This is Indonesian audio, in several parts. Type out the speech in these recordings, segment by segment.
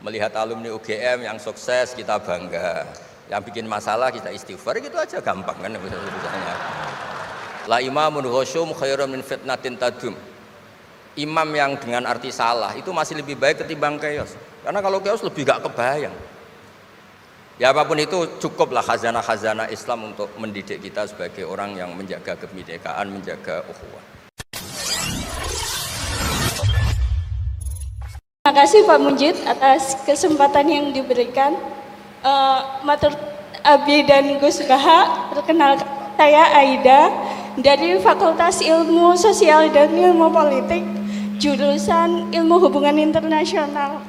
Melihat alumni UGM yang sukses kita bangga, yang bikin masalah kita istighfar, gitu aja gampang kan urusannya. La imamun ghasyum khairum min fitnatin tadum. Imam yang dengan arti salah itu masih lebih baik ketimbang chaos, karena kalau chaos lebih gak kebayang. Ya apapun itu cukuplah khazanah-khazanah Islam untuk mendidik kita sebagai orang yang menjaga kebinekaan, menjaga ukhuwah. Terima kasih Pak Mujid atas kesempatan yang diberikan. Matur Abi dan Gus Baha, perkenalkan saya Aida dari Fakultas Ilmu Sosial dan Ilmu Politik, jurusan Ilmu Hubungan Internasional.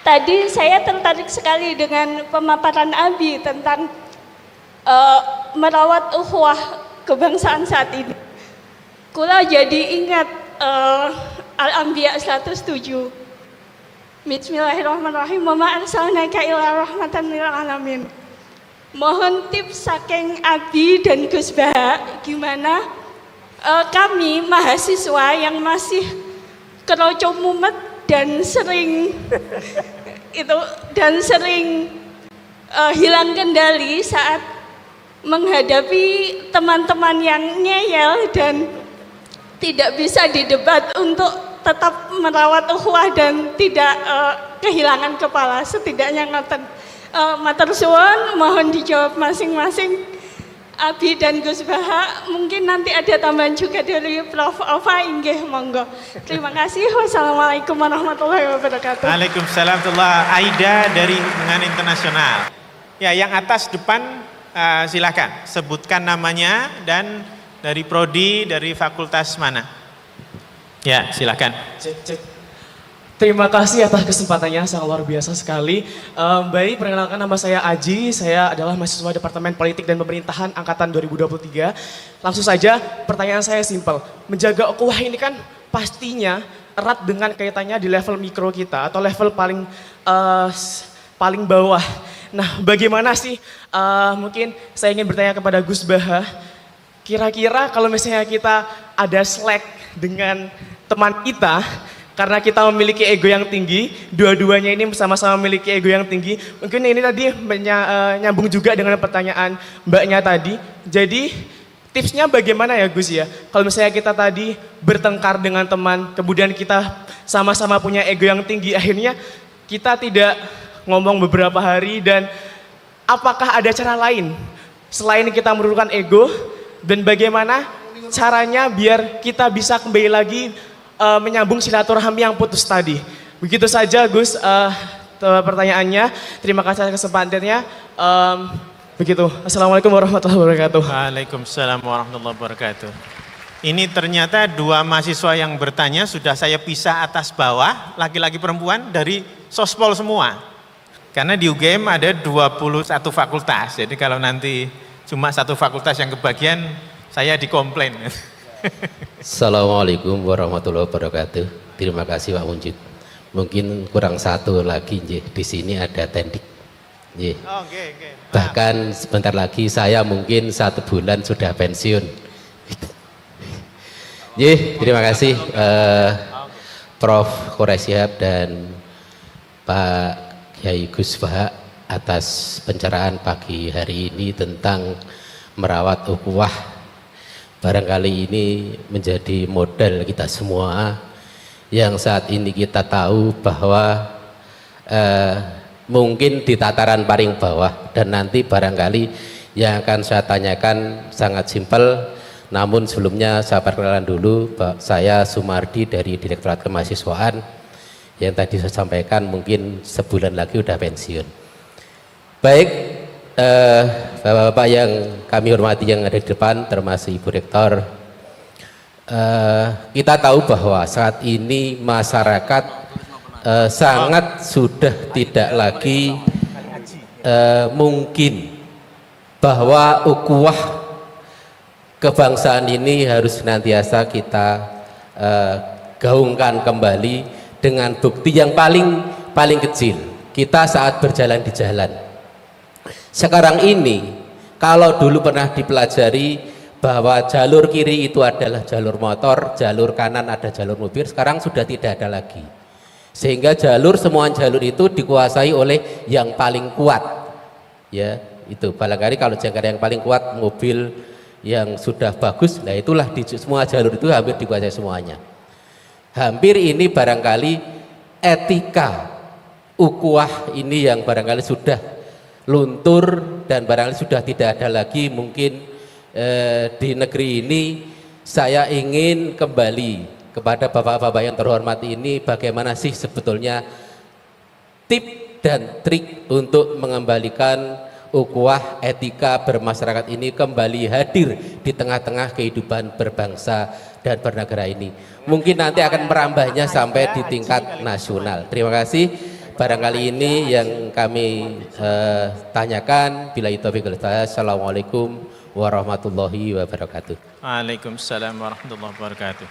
Tadi saya tertarik sekali dengan pemaparan Abi tentang merawat ukhuwah kebangsaan saat ini. Kula jadi ingat Al-Anbiya 107. Bismillahirrahmanirrahim. Wa ma arsalnaka illa rahmatan lil alamin. Mohon tips saking Abi dan Gus Baha, gimana kami mahasiswa yang masih keroco mumet dan sering hilang kendali saat menghadapi teman-teman yang ngeyel dan tidak bisa didebat untuk tetap merawat ukhuwah dan tidak kehilangan kepala, setidaknya ngoten. Matur suwun, mohon dijawab masing-masing Abi dan Gus Baha. Mungkin nanti ada tambahan juga dari Prof. Ova, inggih monggo. Terima kasih. Wassalamualaikum warahmatullahi wabarakatuh. Waalaikumsalam warahmatullahi. Aida dari Hubungan Internasional. Ya, yang atas depan silakan sebutkan namanya dan dari prodi, dari fakultas mana. Ya, silakan. Terima kasih atas kesempatannya, sangat luar biasa sekali. Baik, perkenalkan nama saya Aji, saya adalah mahasiswa Departemen Politik dan Pemerintahan Angkatan 2023. Langsung saja, pertanyaan saya simpel. Menjaga ukhuwah ini kan pastinya erat dengan kaitannya di level mikro kita atau level paling bawah. Nah, bagaimana sih, mungkin saya ingin bertanya kepada Gus Baha, kira-kira kalau misalnya kita ada slack dengan teman kita, karena kita memiliki ego yang tinggi, dua-duanya ini sama-sama memiliki ego yang tinggi. Mungkin ini tadi nyambung juga dengan pertanyaan mbaknya tadi. Jadi tipsnya bagaimana ya Gus ya? Kalau misalnya kita tadi bertengkar dengan teman, kemudian kita sama-sama punya ego yang tinggi, akhirnya kita tidak ngomong beberapa hari, dan apakah ada cara lain selain kita menurunkan ego, dan bagaimana caranya biar kita bisa kembali lagi menyambung silaturahmi yang putus tadi. Begitu saja Gus pertanyaannya. Terima kasih atas kesempatannya. Begitu. Assalamualaikum warahmatullahi wabarakatuh. Waalaikumsalam warahmatullahi wabarakatuh. Ini ternyata dua mahasiswa yang bertanya sudah saya pisah atas bawah, laki-laki perempuan dari Sospol semua. Karena di UGM ada 21 fakultas. Jadi kalau nanti cuma satu fakultas yang kebagian, saya dikomplain. Assalamualaikum warahmatullahi wabarakatuh. Terima kasih Pak Munjid. Mungkin kurang satu lagi, di sini ada tendik. Okay. Bahkan sebentar lagi saya mungkin 1 bulan sudah pensiun. Terima kasih Prof. Quraisyhab dan Pak Kiai Gus Baha atas pencerahan pagi hari ini tentang merawat ukhuwah. Barangkali ini menjadi modal kita semua yang saat ini kita tahu bahwa mungkin di tataran paling bawah, dan nanti barangkali yang akan saya tanyakan sangat simpel, namun sebelumnya saya perkenalkan dulu, saya Sumardi dari Direktorat Kemahasiswaan yang tadi saya sampaikan mungkin sebulan lagi udah pensiun. Baik, Bapak-bapak yang kami hormati yang ada di depan, termasuk Ibu Rektor, kita tahu bahwa saat ini masyarakat sangat sudah tidak lagi mungkin bahwa ukhuwah kebangsaan ini harus senantiasa kita gaungkan kembali dengan bukti yang paling kecil, kita saat berjalan di jalan. Sekarang ini, kalau dulu pernah dipelajari bahwa jalur kiri itu adalah jalur motor, jalur kanan ada jalur mobil, sekarang sudah tidak ada lagi. Sehingga semua jalur itu dikuasai oleh yang paling kuat. Ya, itu barangkali kalau jangkar yang paling kuat mobil yang sudah bagus, nah itulah di semua jalur itu hampir dikuasai semuanya. Hampir ini barangkali etika ukhuwah ini yang barangkali sudah luntur dan barangkali sudah tidak ada lagi mungkin di negeri ini. Saya ingin kembali kepada bapak-bapak yang terhormat ini, bagaimana sih sebetulnya tip dan trik untuk mengembalikan ukhuwah etika bermasyarakat ini kembali hadir di tengah-tengah kehidupan berbangsa dan bernegara ini. Mungkin nanti akan merambahnya sampai di tingkat nasional. Terima kasih. Barangkali ini yang kami tanyakan. Billahi taufiq wal hidayah. Assalamualaikum warahmatullahi wabarakatuh. Waalaikumsalam warahmatullahi wabarakatuh.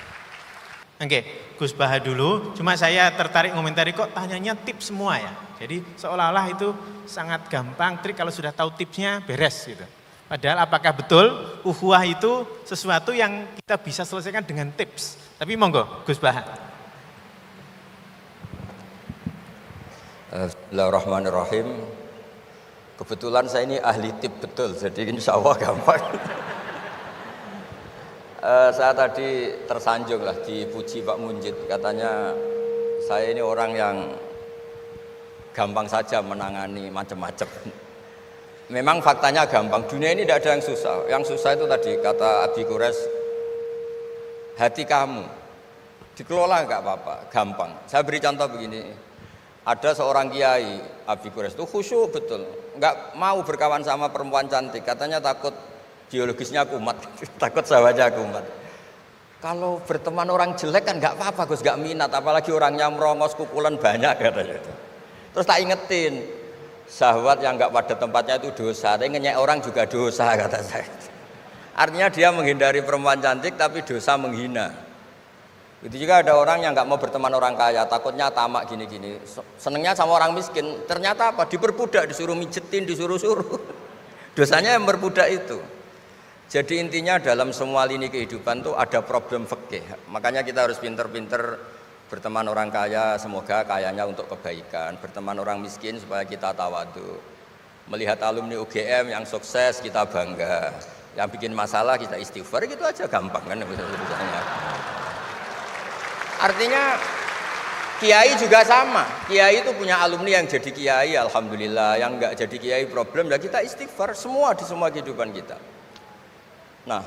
Oke, Gus Baha dulu. Cuma saya tertarik komentari kok tanyanya tips semua ya. Jadi seolah-olah itu sangat gampang trik kalau sudah tahu tipsnya beres gitu. Padahal apakah betul ukhuwah itu sesuatu yang kita bisa selesaikan dengan tips? Tapi monggo Gus Baha. Bismillahirrahmanirrahim. Kebetulan saya ini ahli tip betul, jadi insya Allah gampang. Saya tadi tersanjung lah dipuji Pak Munjid, katanya saya ini orang yang gampang saja menangani macam-macam. Memang faktanya gampang, dunia ini tidak ada yang susah. Yang susah itu tadi kata Abi Quraisy, hati kamu dikelola nggak apa-apa, gampang. Saya beri contoh begini, ada seorang kiai Abi Quraisy itu khusyuk betul, nggak mau berkawan sama perempuan cantik, katanya takut biologisnya kumat, takut sawahnya kumat. Kalau berteman orang jelek kan nggak apa-apa, Gus, nggak minat, apalagi orangnya merongos, kukulan banyak katanya. Terus tak ingetin, syahwat yang nggak pada tempatnya itu dosa, tapi ngenyek orang juga dosa kata saya. Artinya dia menghindari perempuan cantik tapi dosa menghina. Itu juga ada orang yang nggak mau berteman orang kaya, takutnya tamak gini-gini, senengnya sama orang miskin. Ternyata apa? Diperbudak, disuruh mijetin, disuruh-suruh. Dosanya yang berbudak itu. Jadi intinya dalam semua lini kehidupan tuh ada problem fikih. Makanya kita harus pinter-pinter berteman orang kaya, semoga kayanya untuk kebaikan. Berteman orang miskin supaya kita tawadhu. Melihat alumni UGM yang sukses kita bangga. Yang bikin masalah kita istighfar, gitu aja gampang kan urusannya. Artinya kiai juga sama. Kiai itu punya alumni yang jadi kiai, alhamdulillah. Yang enggak jadi kiai problem, ya kita istighfar semua di semua kehidupan kita. Nah,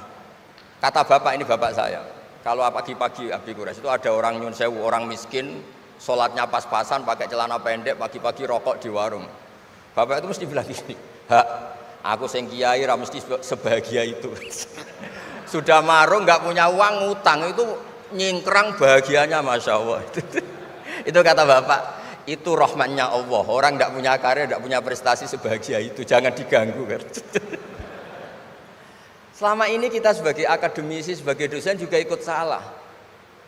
kata bapak, ini bapak saya, kalau pagi-pagi Abi Quraisy itu ada orang nyun sewu, orang miskin, sholatnya pas-pasan, pakai celana pendek, pagi-pagi rokok di warung. Bapak itu mesti bilang gini, hak, aku sing kiai ra mesti sebahagia itu. Sudah marung, nggak punya uang, ngutang, itu nyingkrang bahagianya, Masya Allah. Itu kata bapak, itu rahmatnya Allah. Orang nggak punya karya, nggak punya prestasi sebahagia itu, jangan diganggu kan. Selama ini kita sebagai akademisi, sebagai dosen juga ikut salah.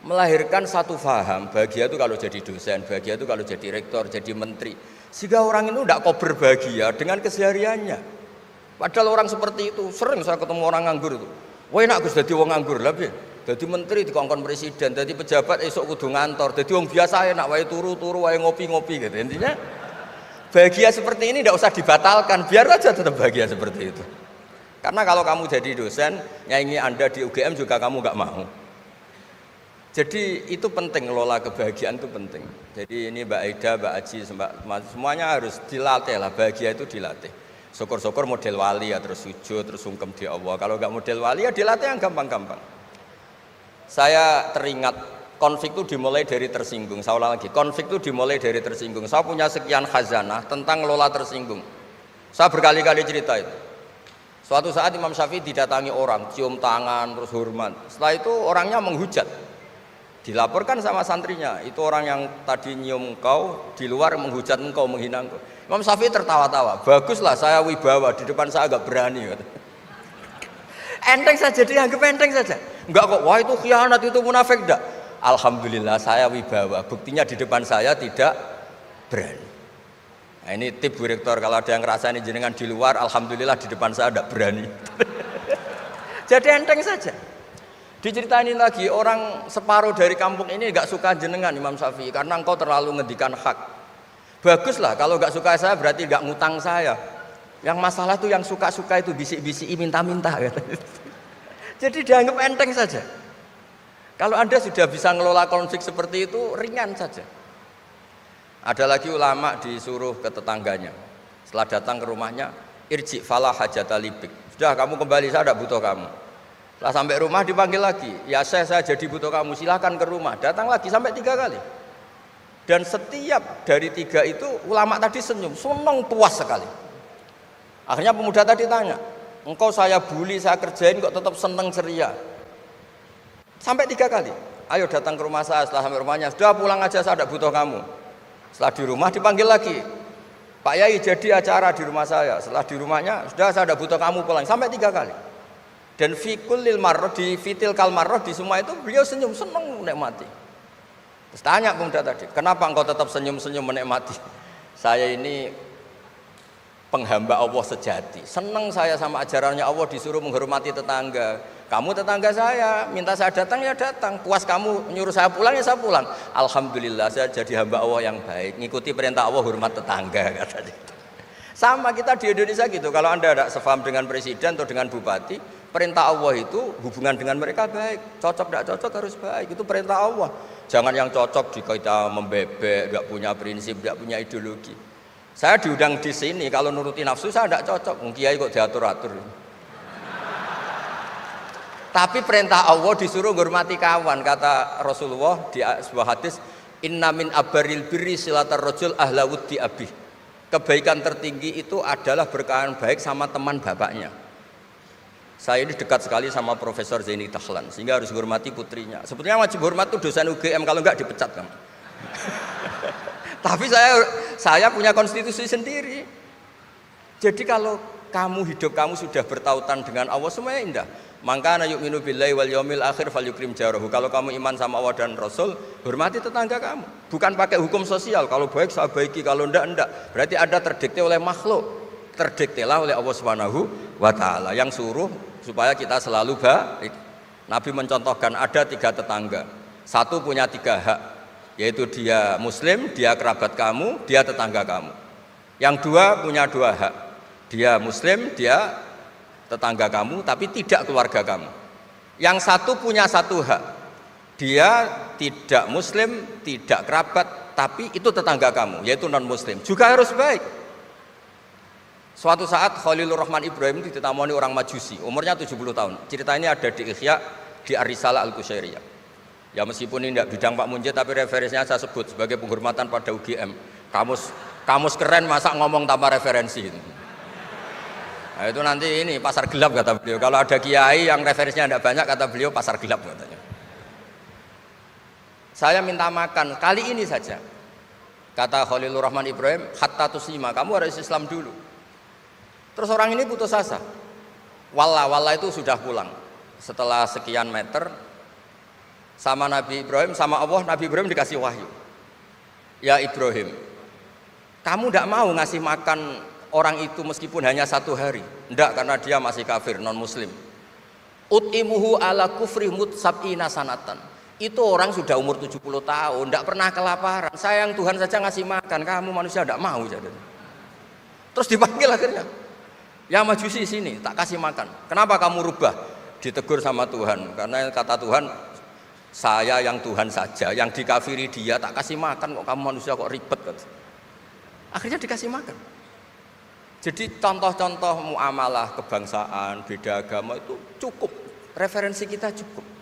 Melahirkan satu faham, bahagia itu kalau jadi dosen, bahagia itu kalau jadi rektor, jadi menteri. Sehingga orang itu tidak kok berbahagia dengan kesehariannya. Padahal orang seperti itu, sering saya ketemu orang nganggur itu. Wah enak Gus jadi wong nganggur lah, jadi menteri dikongkon presiden, jadi pejabat esok kudu ngantor, jadi wong biasa enak, wae turu-turu, wae ngopi-ngopi gitu. Intinya bahagia seperti ini tidak usah dibatalkan, biar aja tetap bahagia seperti itu. Karena kalau kamu jadi dosen, nyanyi Anda di UGM juga kamu nggak mau. Jadi itu penting, ngelola kebahagiaan itu penting. Jadi ini Mbak Aida, Mbak Aji, semuanya harus dilatih lah, bahagia itu dilatih. Syukur-syukur model wali ya, terus sujud, terus sungkem di Allah. Kalau nggak model wali ya dilatih yang gampang-gampang. Saya teringat konflik itu dimulai dari tersinggung. Saya ulang lagi, konflik itu dimulai dari tersinggung. Saya punya sekian khazanah tentang ngelola tersinggung. Saya berkali-kali cerita itu. Suatu saat Imam Syafi'i didatangi orang, cium tangan, terus hormat. Setelah itu orangnya menghujat. Dilaporkan sama santrinya, itu orang yang tadi nyium engkau, di luar menghujat engkau, menghina engkau. Imam Syafi'i tertawa-tawa, baguslah saya wibawa, di depan saya agak berani. Enteng saja, dianggap enteng saja. Enggak kok, wah itu khianat, itu munafik, enggak. Alhamdulillah saya wibawa, buktinya di depan saya tidak berani. Nah, ini tip Bu Rektor, kalau ada yang ngerasa ini jenengan di luar, alhamdulillah di depan saya tidak berani. Jadi enteng saja. Diceritain lagi, orang separuh dari kampung ini nggak suka jenengan Imam Syafi'i karena engkau terlalu ngendikan hak. Baguslah, kalau nggak suka saya berarti nggak ngutang saya. Yang masalah tuh yang suka-suka itu bisik-bisik minta-minta. Jadi dianggap enteng saja. Kalau Anda sudah bisa ngelola konflik seperti itu, ringan saja. Ada lagi ulama disuruh ke tetangganya. Setelah datang ke rumahnya, irji falah hajata libik. Sudah kamu kembali, saya tidak butuh kamu. Setelah sampai rumah dipanggil lagi, ya saya jadi butuh kamu, silahkan ke rumah. Datang lagi sampai 3 kali. Dan setiap dari 3 itu ulama tadi senyum, senang, puas sekali. Akhirnya pemuda tadi tanya, engkau saya bully, saya kerjain kok tetap senang ceria. Sampai 3 kali. Ayo datang ke rumah saya. Setelah sampai rumahnya, sudah pulang aja, saya tidak butuh kamu. Setelah di rumah dipanggil lagi, Pak Yai jadi acara di rumah saya. Setelah di rumahnya, sudah saya tidak butuh kamu, pulang. Sampai 3 kali. Dan fikul lil marroh, di fitil kal marroh, di semua itu beliau senyum, senang menikmati. Terus tanya pemuda tadi, kenapa engkau tetap senyum-senyum menikmati? Saya ini penghamba Allah sejati, senang saya sama ajarannya Allah, disuruh menghormati tetangga. Kamu tetangga saya, minta saya datang ya datang, puas kamu nyuruh saya pulang ya saya pulang. Alhamdulillah saya jadi hamba Allah yang baik, ngikuti perintah Allah, hormat tetangga, katanya. Sama kita di Indonesia gitu, kalau Anda tidak sefaham dengan presiden atau dengan bupati, perintah Allah itu hubungan dengan mereka baik, cocok tidak cocok harus baik, itu perintah Allah. Jangan yang cocok jika kita membebek, tidak punya prinsip, tidak punya ideologi. Saya diundang di sini, kalau nuruti nafsu saya tidak cocok, kiai kok diatur-atur. Tapi perintah Allah disuruh menghormati kawan, kata Rasulullah di sebuah hadis, inna min abaril birri silatar rajul ahla wuddi abih. Kebaikan tertinggi itu adalah berkawan baik sama teman bapaknya. Saya ini dekat sekali sama Profesor Zaini Dahlan, sehingga harus menghormati putrinya. Sebetulnya wajib hormat itu dosen UGM, kalau enggak dipecat kan. Tapi saya punya konstitusi sendiri. Jadi kalau hidup kamu sudah bertautan dengan Allah, semuanya indah. Maka yu'minu billahi wal yaumil akhir falyukrim jarahu. Kalau kamu iman sama Allah dan Rasul, hormati tetangga kamu. Bukan pakai hukum sosial, kalau baik saya baiki, kalau enggak. Berarti Anda terdikte oleh makhluk. Terdiktelah oleh Allah Subhanahu wa taala yang suruh supaya kita selalu baik. Nabi mencontohkan ada 3 tetangga. Satu punya 3 hak, yaitu dia muslim, dia kerabat kamu, dia tetangga kamu. Yang 2 punya 2 hak. Dia muslim, dia tetangga kamu, tapi tidak keluarga kamu. Yang 1 punya 1 hak. Dia tidak muslim, tidak kerabat, tapi itu tetangga kamu, yaitu non muslim. Juga harus baik. Suatu saat Khalilur Rahman Ibrahim ditemani orang Majusi, umurnya 70 tahun. Cerita ini ada di Ikhya, di Ar-Risalah Al-Qusyairiyah. Ya meskipun ini tidak bidang Pak Munjid, tapi referensinya saya sebut sebagai penghormatan pada UGM. Kamus keren, masa ngomong tanpa referensi. Nah, itu nanti ini pasar gelap kata beliau. Kalau ada kiai yang referensinya tidak banyak, kata beliau pasar gelap katanya. Saya minta makan kali ini saja. Kata Khalilur Rahman Ibrahim, hatta tuslima, kamu harus Islam dulu. Terus orang ini putus asa. Wallah itu sudah pulang. Setelah sekian meter sama Nabi Ibrahim, sama Allah, Nabi Ibrahim dikasih wahyu. Ya Ibrahim, kamu tidak mau ngasih makan orang itu meskipun hanya 1 hari. Tidak, karena dia masih kafir, non muslim. Ut'imuhu ala kufri sab'ina sanatan. Itu orang sudah umur 70 tahun, tidak pernah kelaparan. Sayang Tuhan saja ngasih makan, kamu manusia tidak mau. Terus dipanggil akhirnya, ya Majusi sini, tak kasih makan. Kenapa kamu rubah? Ditegur sama Tuhan, karena kata Tuhan, saya yang Tuhan saja, yang dikafiri dia tak kasih makan, kok kamu manusia kok ribet. Akhirnya dikasih makan. Jadi contoh-contoh muamalah kebangsaan, beda agama itu cukup, referensi kita cukup.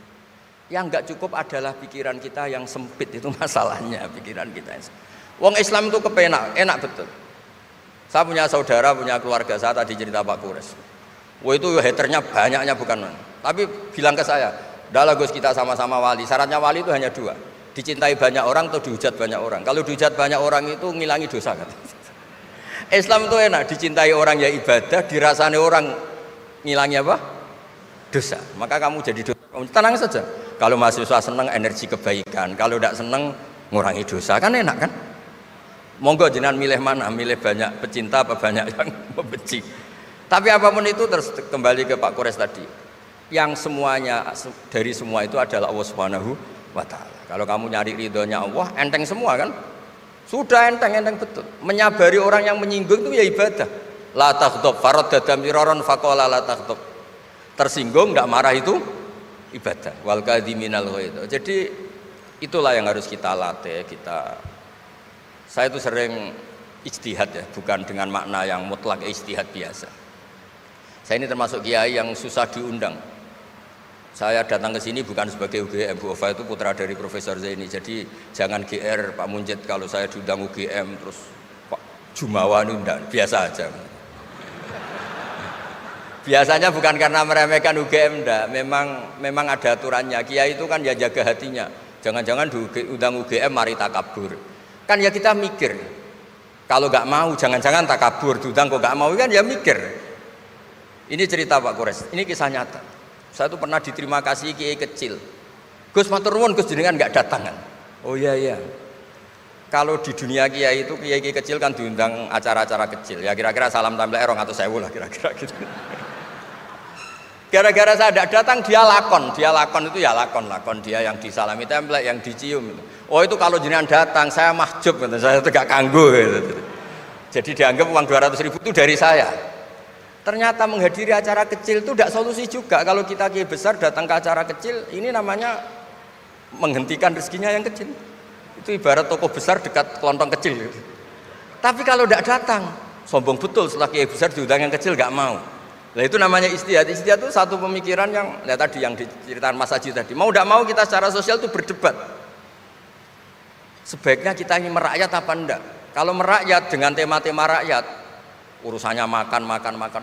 Yang enggak cukup adalah pikiran kita yang sempit, itu masalahnya pikiran kita. Wong Islam itu kepenak, enak betul. Saya punya saudara, punya keluarga, saya tadi cerita Pak Kures. Wah itu haternya banyaknya bukan. Tapi bilang ke saya, dah Gus kita sama-sama wali. Syaratnya wali itu hanya 2, dicintai banyak orang atau dihujat banyak orang. Kalau dihujat banyak orang itu ngilangi dosa kan. Islam itu enak, dicintai orang ya ibadah, dirasani orang ngilangi apa? Dosa. Maka kamu jadi dosa. Tenang saja. Kalau mahasiswa senang energi kebaikan, kalau tidak senang ngurangi dosa, kan enak kan? Monggo jenengan milih mana? Milih banyak pecinta apa banyak yang membenci? Tapi apapun itu terus kembali ke Pak Kures tadi. yang semuanya dari semua itu adalah Allah Subhanahu wa taala. Kalau kamu nyari ridhonya Allah, enteng semua kan? Sudah enteng betul. Menyabari orang yang menyinggung itu ya ibadah. La taghdab faradda miraran faqala la taghdab. Tersinggung enggak marah itu ibadah. Wal kadhiminal ghaidh. Jadi itulah yang harus kita latih, saya itu sering ijtihad ya, bukan dengan makna yang mutlak ijtihad biasa. Saya ini termasuk kiai yang susah diundang. Saya datang ke sini bukan sebagai UGM, Bu Ova itu putra dari Profesor Zaini. Jadi jangan GR Pak Munjid kalau saya diundang UGM terus Pak Jumawa undang, biasa aja. Biasanya bukan karena meremehkan UGM, enggak. Memang ada aturannya. Kiai itu kan ya jaga hatinya. Jangan-jangan diundang UGM mari takabur. Kan ya kita mikir. Kalau nggak mau jangan-jangan takabur, diundang kok nggak mau kan ya mikir. Ini cerita Pak Kures, ini kisah nyata. Saya tuh pernah diterima kasih kiai kecil. Gus matur nuwun Gus jenengan nggak datangan. Oh iya. Kalau di dunia kiai itu kiai kecil kan diundang acara-acara kecil. Ya kira-kira salam tampil erong atau sewu lah kira-kira gitu. Gara-gara saya tidak datang dia lakon itu ya lakon dia yang disalami template, yang dicium. Oh itu kalau jenengan datang saya mahjub, saya itu gak kanggo gitu. Jadi dianggap uang 200.000 itu dari saya. Ternyata menghadiri acara kecil itu tidak solusi juga. Kalau kita kiai besar datang ke acara kecil, ini namanya menghentikan rezekinya yang kecil. Itu ibarat toko besar dekat kelontong kecil gitu. Tapi kalau tidak datang, sombong betul setelah kiai besar diundang yang kecil gak mau. Nah itu namanya istihad. Istihad itu satu pemikiran yang tadi yang diceritakan Mas Haji tadi. Mau tidak mau kita secara sosial itu berdebat. Sebaiknya kita ini merakyat apa enggak? Kalau merakyat dengan tema-tema rakyat, urusannya makan,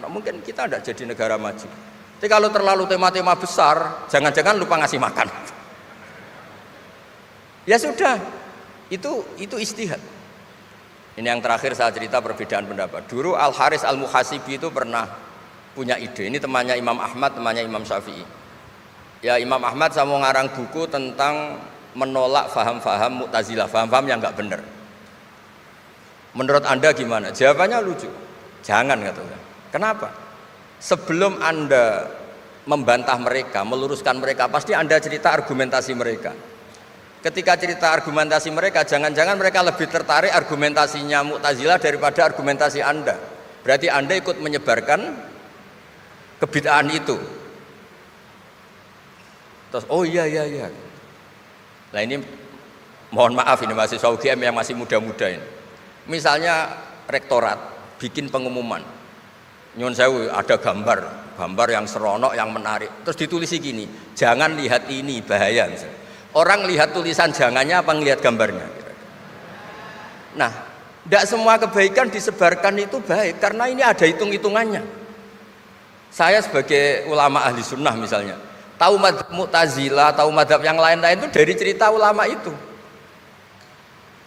mungkin kita tidak jadi negara maju. Tapi kalau terlalu tema-tema besar, jangan-jangan lupa ngasih makan. Ya sudah, itu istihad. Ini yang terakhir saya cerita perbedaan pendapat. Dulu Al Haris Al Muhasibi itu pernah punya ide. Ini temannya Imam Ahmad, temannya Imam Syafi'i. Ya Imam Ahmad saya mau ngarang buku tentang menolak faham-faham Mu'tazilah, faham-faham yang nggak benar. Menurut Anda gimana? Jawabannya lucu. Jangan katanya. Kenapa? Sebelum Anda membantah mereka, meluruskan mereka, pasti Anda cerita argumentasi mereka. Ketika cerita argumentasi mereka, jangan-jangan mereka lebih tertarik argumentasinya Mu'tazilah daripada argumentasi Anda. Berarti Anda ikut menyebarkan kebid'ahan itu. Terus oh iya. Nah ini mohon maaf ini mahasiswa UGM yang masih muda-muda ini. Misalnya rektorat bikin pengumuman. Nyun sewu ada gambar yang seronok, yang menarik. Terus ditulisi gini, jangan lihat ini bahaya misalnya. Orang lihat tulisan jangannya apa ngelihat gambarnya? Nah, tidak semua kebaikan disebarkan itu baik karena ini ada hitung-hitungannya. Saya sebagai ulama ahli sunnah misalnya, tahu madzhab Mu'tazilah, tahu madzhab yang lain-lain itu dari cerita ulama itu.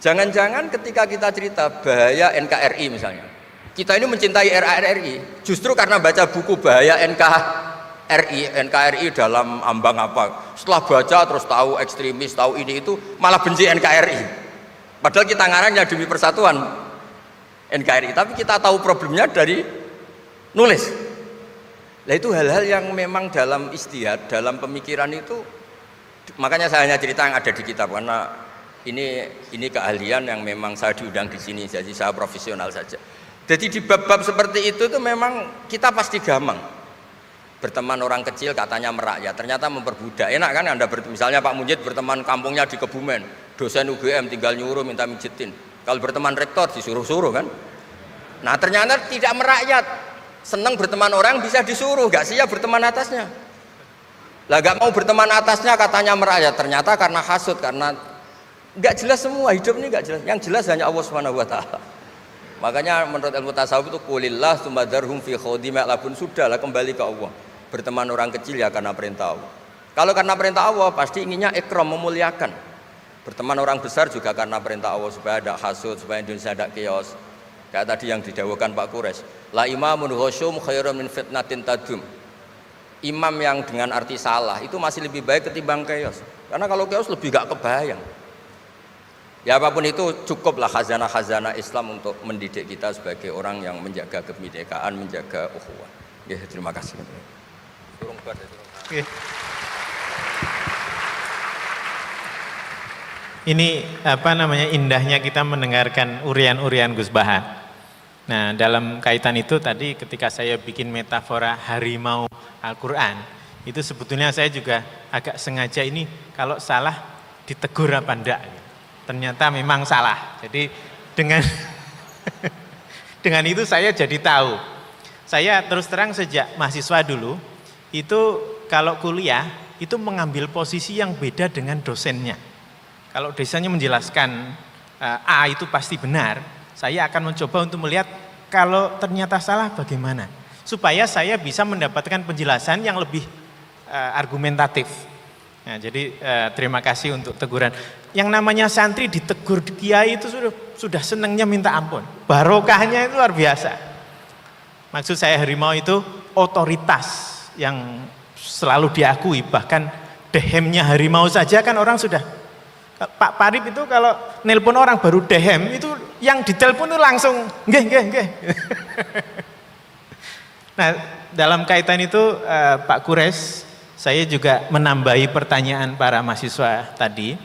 Jangan-jangan ketika kita cerita bahaya NKRI misalnya, kita ini mencintai NKRI justru karena baca buku bahaya NKRI dalam ambang apa. Setelah baca terus tahu ekstremis, tahu ini itu, malah benci NKRI. Padahal kita ngarangnya demi persatuan NKRI, tapi kita tahu problemnya dari nulis. Nah itu hal-hal yang memang dalam istihad, dalam pemikiran itu, makanya saya hanya cerita yang ada di kitab karena ini keahlian yang memang saya diundang di sini, jadi saya profesional saja. Jadi di bab-bab seperti itu tuh memang kita pasti gampang berteman orang kecil katanya merakyat, ternyata memperbudak. Enak kan Anda misalnya Pak Munjid berteman kampungnya di Kebumen, dosen UGM tinggal nyuruh minta mijitin. Kalau berteman rektor disuruh-suruh kan. Nah ternyata tidak merakyat. Senang berteman orang bisa disuruh, gak siap berteman atasnya. Lah gak mau berteman atasnya katanya merakyat, ternyata karena hasud, karena gak jelas semua, hidup ini gak jelas. Yang jelas hanya Allah Subhanahu wa taala. Makanya menurut ilmu tasawuf itu qulillah tsumma dzarhum fi khawdima labun, sudahlah kembali ke Allah. Berteman orang kecil ya karena perintah Allah. Kalau karena perintah Allah pasti inginnya ikram, memuliakan. Berteman orang besar juga karena perintah Allah supaya ada hasud, supaya Indonesia ada chaos. Kayak tadi yang didawuhkan Pak Kures, la imamun khusyum khairum min fitnatin tadum. Imam yang dengan arti salah itu masih lebih baik ketimbang chaos. Karena kalau chaos lebih gak kebayang. Ya apapun itu cukuplah khazanah-khazanah Islam untuk mendidik kita sebagai orang yang menjaga kebinekaan, menjaga ukhuwah. Ya, terima kasih. Oke. Ini indahnya kita mendengarkan urian-urian Gus Baha. Nah, dalam kaitan itu tadi ketika saya bikin metafora harimau Al-Quran, itu sebetulnya saya juga agak sengaja ini kalau salah ditegur apa enggak. Ternyata memang salah. Jadi dengan dengan itu saya jadi tahu. Saya terus terang sejak mahasiswa dulu, itu kalau kuliah itu mengambil posisi yang beda dengan dosennya. Kalau dosennya menjelaskan A itu pasti benar, saya akan mencoba untuk melihat kalau ternyata salah bagaimana. Supaya saya bisa mendapatkan penjelasan yang lebih argumentatif. Nah, jadi terima kasih untuk teguran. Yang namanya santri ditegur kiai itu sudah senangnya minta ampun. Barokahnya itu luar biasa. Maksud saya harimau itu otoritas yang selalu diakui, bahkan dehemnya harimau saja kan orang sudah. Pak Parip itu kalau nelpon orang baru dehem itu yang ditelepon itu langsung nggih. Nah, dalam kaitan itu Pak Kures, saya juga menambahi pertanyaan para mahasiswa tadi.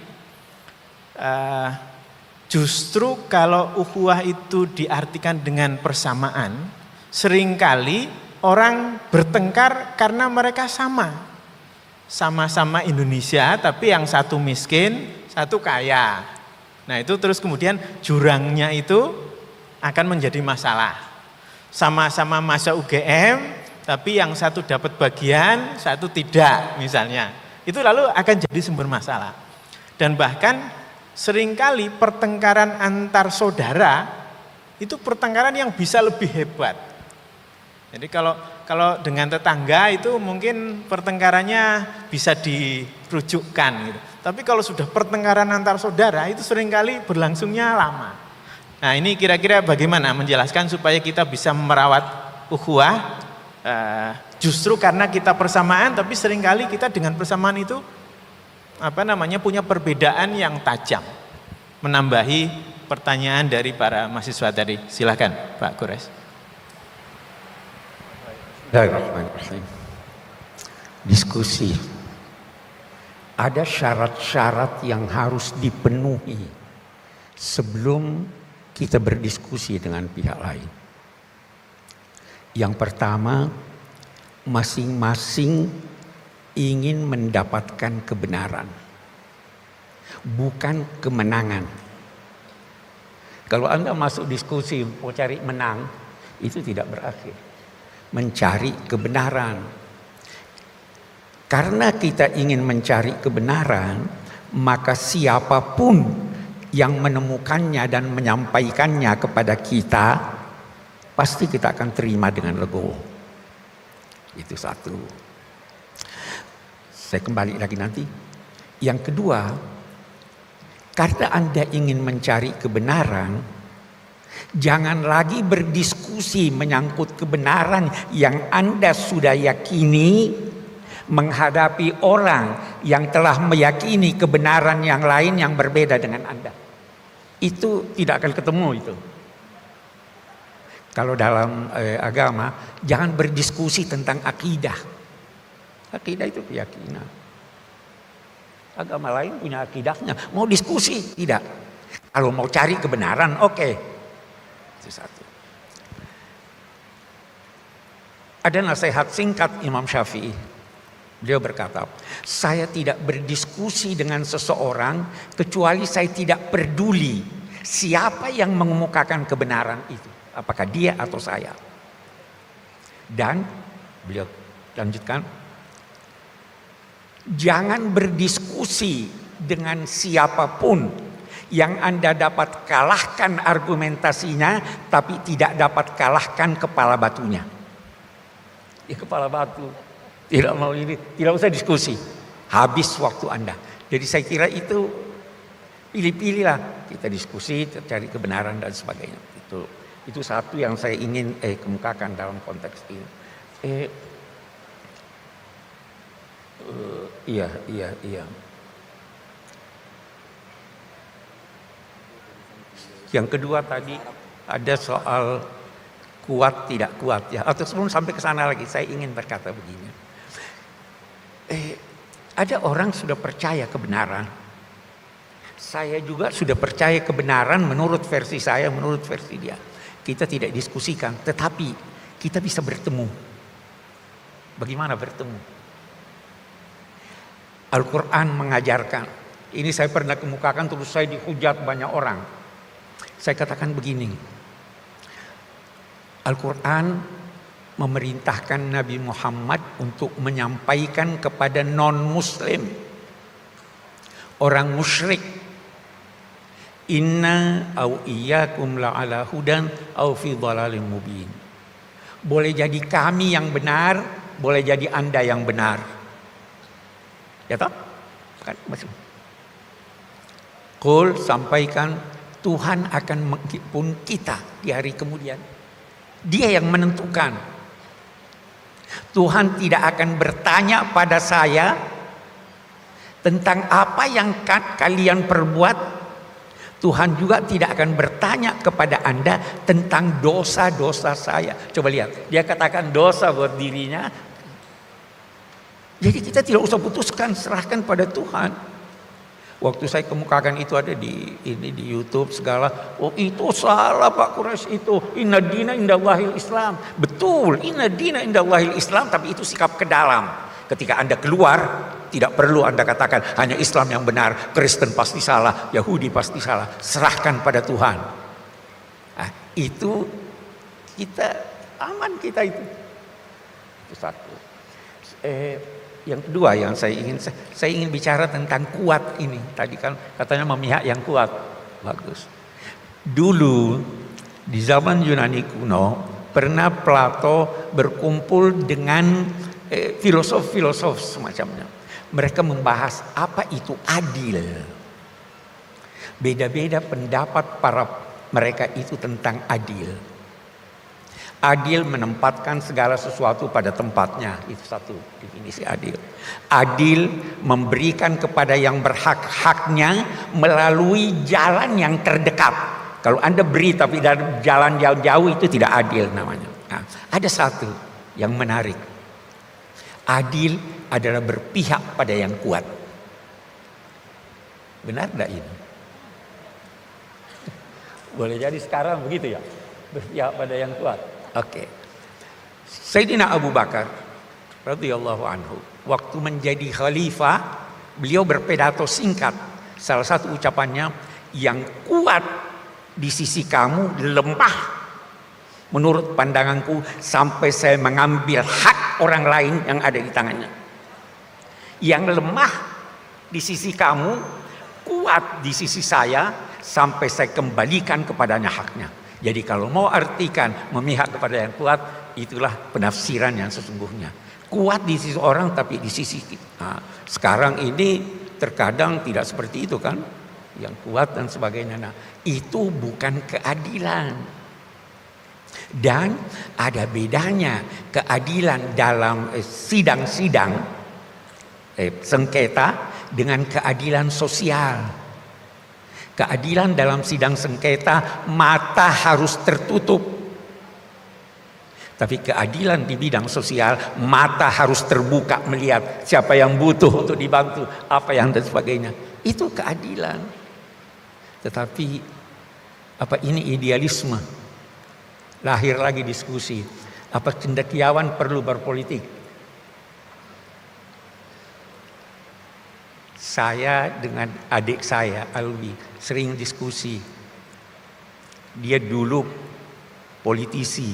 Justru kalau ukhuwah itu diartikan dengan persamaan, seringkali orang bertengkar karena mereka sama-sama Indonesia, tapi yang satu miskin, satu kaya. Nah, itu terus kemudian jurangnya itu akan menjadi masalah. Sama-sama masuk UGM, tapi yang satu dapat bagian, satu tidak misalnya. Itu lalu akan jadi sumber masalah. Dan bahkan seringkali pertengkaran antar saudara itu pertengkaran yang bisa lebih hebat. Jadi kalau dengan tetangga itu mungkin pertengkarannya bisa dirujukkan gitu. Tapi kalau sudah pertengkaran antar saudara itu seringkali berlangsungnya lama. Nah, ini kira-kira bagaimana menjelaskan supaya kita bisa merawat ukhuwah justru karena kita persamaan, tapi seringkali kita dengan persamaan itu punya perbedaan yang tajam. Menambahi pertanyaan dari para mahasiswa tadi. Silakan Pak Kures. Diskusi. Ada syarat-syarat yang harus dipenuhi sebelum kita berdiskusi dengan pihak lain. Yang pertama, masing-masing ingin mendapatkan kebenaran, bukan kemenangan. Kalau Anda masuk diskusi mau cari menang, itu tidak berakhir. Mencari kebenaran. Karena kita ingin mencari kebenaran, maka siapapun yang menemukannya dan menyampaikannya kepada kita, pasti kita akan terima dengan legowo. Itu satu. Saya kembali lagi nanti. Yang kedua, karena Anda ingin mencari kebenaran, jangan lagi berdiskusi menyangkut kebenaran yang Anda sudah yakini menghadapi orang yang telah meyakini kebenaran yang lain yang berbeda dengan Anda. Itu tidak akan ketemu itu. Kalau dalam agama, jangan berdiskusi tentang akidah. Akidah itu keyakinan. Agama lain punya akidahnya. Mau diskusi? Tidak. Kalau mau cari kebenaran, oke. Itu satu. Ada nasihat singkat Imam Syafi'i. Beliau berkata, saya tidak berdiskusi dengan seseorang kecuali saya tidak peduli siapa yang mengemukakan kebenaran itu. Apakah dia atau saya. Dan beliau lanjutkan, jangan berdiskusi dengan siapapun yang Anda dapat kalahkan argumentasinya, tapi tidak dapat kalahkan kepala batunya. Ya, kepala batu. Tidak mau ini, tidak usah diskusi. Habis waktu Anda. Jadi saya kira itu pilih-pilihlah. Kita diskusi, cari kebenaran dan sebagainya. Itu satu yang saya ingin kemukakan dalam konteks ini. Iya. Yang kedua tadi ada soal kuat tidak kuat ya. Atau sebelum sampai ke sana lagi, saya ingin berkata begini. Ada orang sudah percaya kebenaran. Saya juga sudah percaya kebenaran menurut versi saya, menurut versi dia. Kita tidak diskusikan, tetapi kita bisa bertemu. Bagaimana bertemu? Al-Quran mengajarkan. Ini saya pernah kemukakan, terus saya dihujat banyak orang. Saya katakan begini. Al-Quran memerintahkan Nabi Muhammad untuk menyampaikan kepada non-muslim, orang musyrik, inna au iyyakum la'ala hudan au fi dhalalim mubin. Boleh jadi kami yang benar, boleh jadi Anda yang benar. Ya toh? Kan maksud. Qul, sampaikan, Tuhan akan menghipun kita di hari kemudian. Dia yang menentukan. Tuhan tidak akan bertanya pada saya tentang apa yang kalian perbuat. Tuhan juga tidak akan bertanya kepada Anda tentang dosa-dosa saya. Coba lihat, dia katakan dosa buat dirinya. Jadi kita tidak usah putuskan, serahkan pada Tuhan. Waktu saya kemukakan itu ada di YouTube segala. Oh itu salah Pak Quraisy itu. Inna dina indallahil Islam. Betul, inna dina indallahil Islam, tapi itu sikap ke dalam. Ketika Anda keluar, tidak perlu Anda katakan hanya Islam yang benar, Kristen pasti salah, Yahudi pasti salah. Serahkan pada Tuhan. Nah, itu kita aman kita itu. Itu satu. Yang kedua yang saya ingin bicara tentang kuat ini. Tadi kan katanya memihak yang kuat. Bagus. Dulu di zaman Yunani kuno pernah Plato berkumpul dengan filosof-filosof semacamnya. Mereka membahas apa itu adil. Beda-beda pendapat para mereka itu tentang adil. Adil menempatkan segala sesuatu pada tempatnya. Itu satu definisi adil. Adil memberikan kepada yang berhak-haknya melalui jalan yang terdekat. Kalau Anda beri tapi dari jalan jauh-jauh itu tidak adil namanya. Nah, ada satu yang menarik. Adil adalah berpihak pada yang kuat. Benar tidak ini? Boleh jadi sekarang begitu ya? Berpihak pada yang kuat. Oke. Sayyidina Abu Bakar radhiyallahu anhu waktu menjadi khalifah, beliau berpidato singkat. Salah satu ucapannya, yang kuat di sisi kamu lemah menurut pandanganku sampai saya mengambil hak orang lain yang ada di tangannya. Yang lemah di sisi kamu kuat di sisi saya sampai saya kembalikan kepadanya haknya. Jadi kalau mau artikan memihak kepada yang kuat, itulah penafsiran yang sesungguhnya. Kuat di sisi orang tapi di sisi kita. Nah, sekarang ini terkadang tidak seperti itu kan. Yang kuat dan sebagainya. Nah, itu bukan keadilan. Dan ada bedanya keadilan dalam sidang-sidang sengketa dengan keadilan sosial. Keadilan dalam sidang sengketa, mata harus tertutup. Tapi keadilan di bidang sosial, mata harus terbuka melihat siapa yang butuh untuk dibantu, apa yang dan sebagainya. Itu keadilan. Tetapi apa ini idealisme? Lahir lagi diskusi. Apa cendekiawan perlu berpolitik? Saya dengan adik saya Alwi sering diskusi. Dia dulu politisi.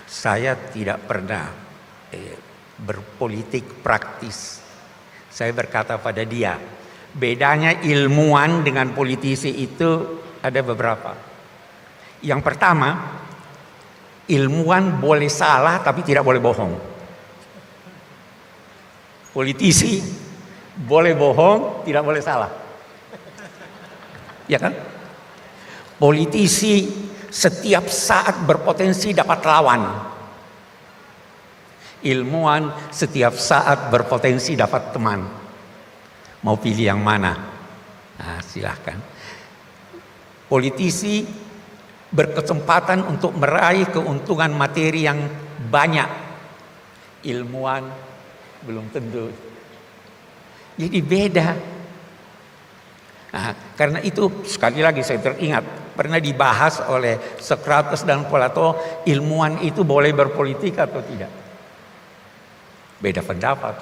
Saya tidak pernah berpolitik praktis. Saya berkata pada dia, bedanya ilmuwan dengan politisi itu ada beberapa. Yang pertama, ilmuwan boleh salah tapi tidak boleh bohong. Politisi boleh bohong, tidak boleh salah. Ya kan? Politisi setiap saat berpotensi dapat lawan. Ilmuwan setiap saat berpotensi dapat teman. Mau pilih yang mana? Nah, silahkan. Politisi berkesempatan untuk meraih keuntungan materi yang banyak. Ilmuwan belum tentu. Jadi beda. Nah, karena itu sekali lagi saya teringat pernah dibahas oleh Socrates dan Plato, ilmuwan itu boleh berpolitik atau tidak. Beda pendapat.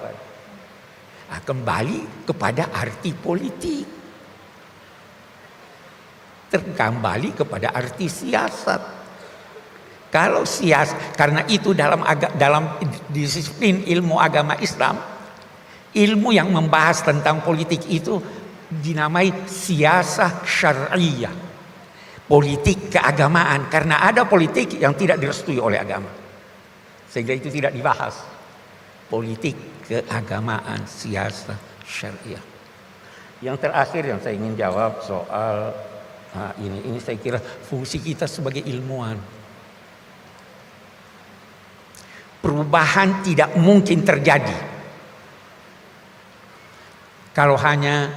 Nah, kembali kepada arti politik. Kembali kepada arti siasat. Kalau siasat, karena itu dalam disiplin ilmu agama Islam, ilmu yang membahas tentang politik itu dinamai siasah syar'iyah, politik keagamaan, karena ada politik yang tidak direstui oleh agama sehingga itu tidak dibahas. Politik keagamaan, siasah syar'iyah. Yang terakhir yang saya ingin jawab soal ini saya kira fungsi kita sebagai ilmuwan. Perubahan tidak mungkin terjadi kalau hanya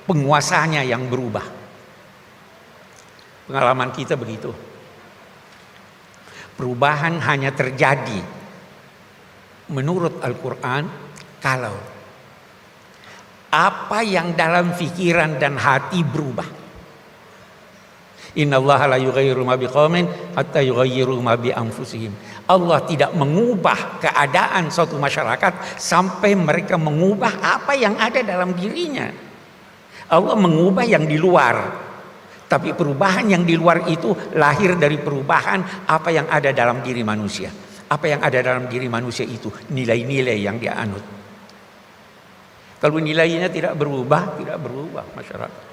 penguasanya yang berubah. Pengalaman kita begitu. Perubahan hanya terjadi menurut Al-Quran kalau apa yang dalam pikiran dan hati berubah. Innallaha la yughayyiru ma biqaumin hatta yughayyiru ma bi anfusihim. Allah tidak mengubah keadaan suatu masyarakat sampai mereka mengubah apa yang ada dalam dirinya. Allah mengubah yang di luar. Tapi perubahan yang di luar itu lahir dari perubahan apa yang ada dalam diri manusia. Apa yang ada dalam diri manusia itu nilai-nilai yang dia anut. Kalau nilainya tidak berubah masyarakat.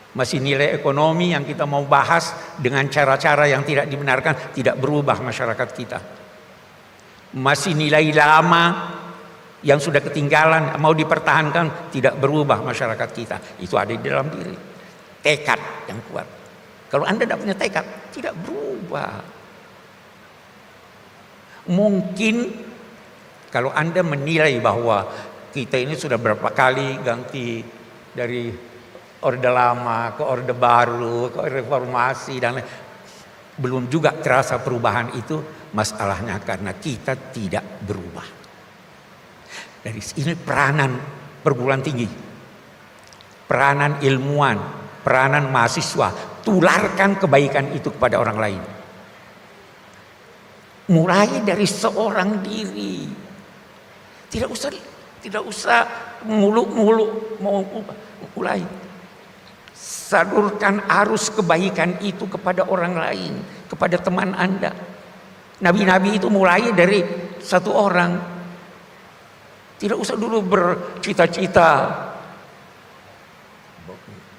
Masih nilai ekonomi yang kita mau bahas dengan cara-cara yang tidak dibenarkan, tidak berubah masyarakat kita. Masih nilai lama yang sudah ketinggalan mau dipertahankan, tidak berubah masyarakat kita. Itu ada di dalam diri. Tekad yang kuat. Kalau Anda tidak punya tekad, tidak berubah. Mungkin kalau Anda menilai bahwa kita ini sudah berapa kali ganti dari Orde Lama ke Orde Baru, ke reformasi dan belum juga terasa perubahan itu, masalahnya karena kita tidak berubah. Dari ini peranan perguruan tinggi, peranan ilmuwan, peranan mahasiswa, tularkan kebaikan itu kepada orang lain. Mulai dari seorang diri. Tidak usah muluk-muluk mau mulai. Salurkan arus kebaikan itu kepada orang lain, kepada teman Anda. Nabi-nabi itu mulai dari satu orang. Tidak usah dulu bercita-cita.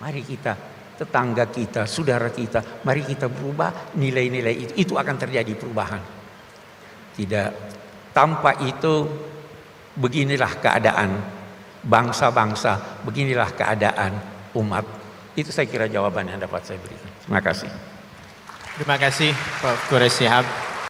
Mari kita, tetangga kita, saudara kita, mari kita berubah nilai-nilai itu. Itu akan terjadi perubahan. Tidak, tanpa itu beginilah keadaan bangsa-bangsa, beginilah keadaan umat. Itu saya kira jawaban yang dapat saya berikan. Terima kasih. Terima kasih Pak Gores Shihab.